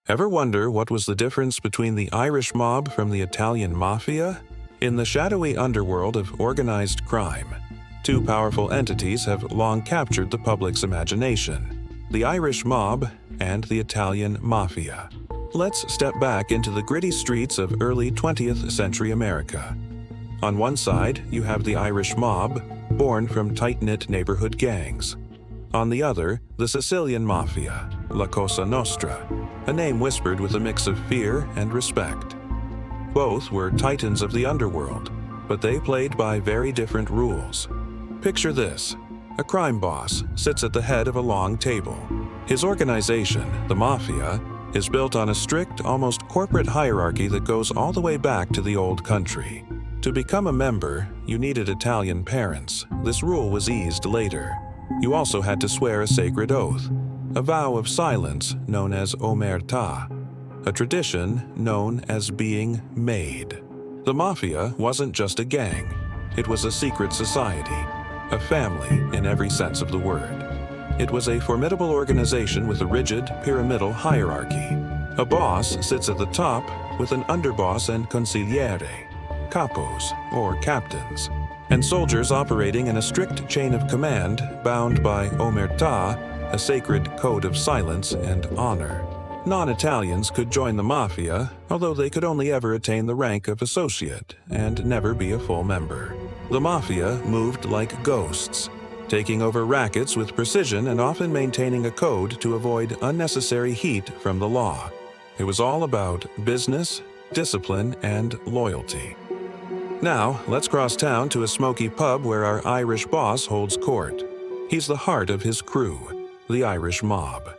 Ever wonder what was the difference between the Irish mob from the Italian Mafia? In the shadowy underworld of organized crime, two powerful entities have long captured the public's imagination: the Irish mob and the Italian Mafia. Let's step back into the gritty streets of early 20th century America. On one side, you have the Irish mob, born from tight-knit neighborhood gangs. On the other, the Sicilian Mafia, La Cosa Nostra, a name whispered with a mix of fear and respect. Both were titans of the underworld, but they played by very different rules. Picture this: a crime boss sits at the head of a long table. His organization, the Mafia, is built on a strict, almost corporate hierarchy that goes all the way back to the old country. To become a member, you needed Italian parents. This rule was eased later. You also had to swear a sacred oath, a vow of silence known as omertà, a tradition known as being made. The Mafia wasn't just a gang. It was a secret society, a family in every sense of the word. It was a formidable organization with a rigid, pyramidal hierarchy. A boss sits at the top with an underboss and consigliere, capos, or captains, and soldiers operating in a strict chain of command bound by omertà, a sacred code of silence and honor. Non-Italians could join the Mafia, although they could only ever attain the rank of associate and never be a full member. The Mafia moved like ghosts, taking over rackets with precision and often maintaining a code to avoid unnecessary heat from the law. It was all about business, discipline, and loyalty. Now, let's cross town to a smoky pub where our Irish boss holds court. He's the heart of his crew, the Irish mob.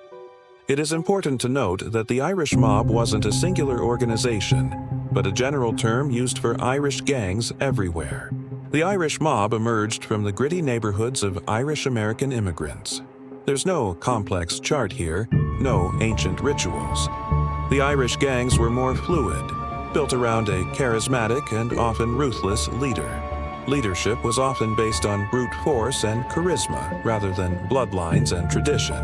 It is important to note that the Irish mob wasn't a singular organization, but a general term used for Irish gangs everywhere. The Irish mob emerged from the gritty neighborhoods of Irish-American immigrants. There's no complex chart here, no ancient rituals. The Irish gangs were more fluid, built around a charismatic and often ruthless leader. Leadership was often based on brute force and charisma rather than bloodlines and tradition.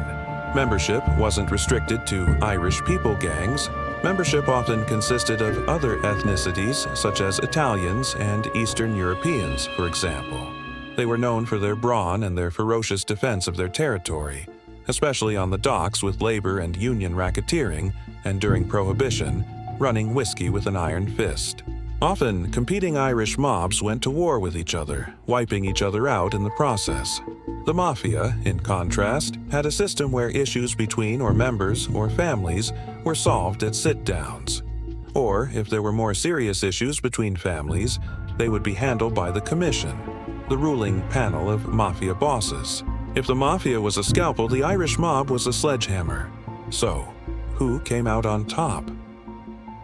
Membership wasn't restricted to Irish people gangs. Membership often consisted of other ethnicities such as Italians and Eastern Europeans, for example. They were known for their brawn and their ferocious defense of their territory, especially on the docks with labor and union racketeering, and during Prohibition, running whiskey with an iron fist. Often, competing Irish mobs went to war with each other, wiping each other out in the process. The Mafia, in contrast, had a system where issues between or members or families were solved at sit-downs. Or, if there were more serious issues between families, they would be handled by the Commission, the ruling panel of Mafia bosses. If the Mafia was a scalpel, the Irish mob was a sledgehammer. So, who came out on top?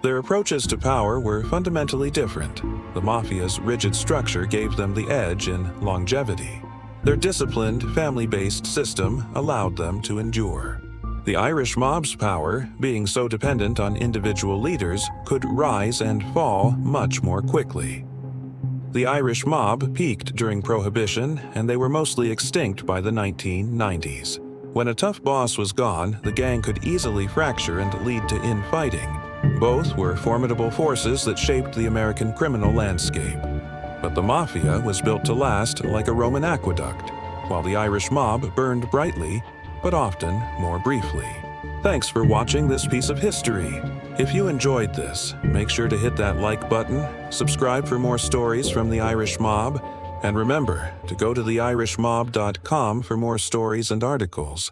Their approaches to power were fundamentally different. The Mafia's rigid structure gave them the edge in longevity. Their disciplined, family-based system allowed them to endure. The Irish mob's power, being so dependent on individual leaders, could rise and fall much more quickly. The Irish mob peaked during Prohibition, and they were mostly extinct by the 1990s. When a tough boss was gone, the gang could easily fracture and lead to infighting. Both were formidable forces that shaped the American criminal landscape. But the Mafia was built to last like a Roman aqueduct, while the Irish mob burned brightly, but often more briefly. Thanks for watching this piece of history. If you enjoyed this, make sure to hit that like button, subscribe for more stories from the Irish mob, and remember to go to theirishmob.com for more stories and articles.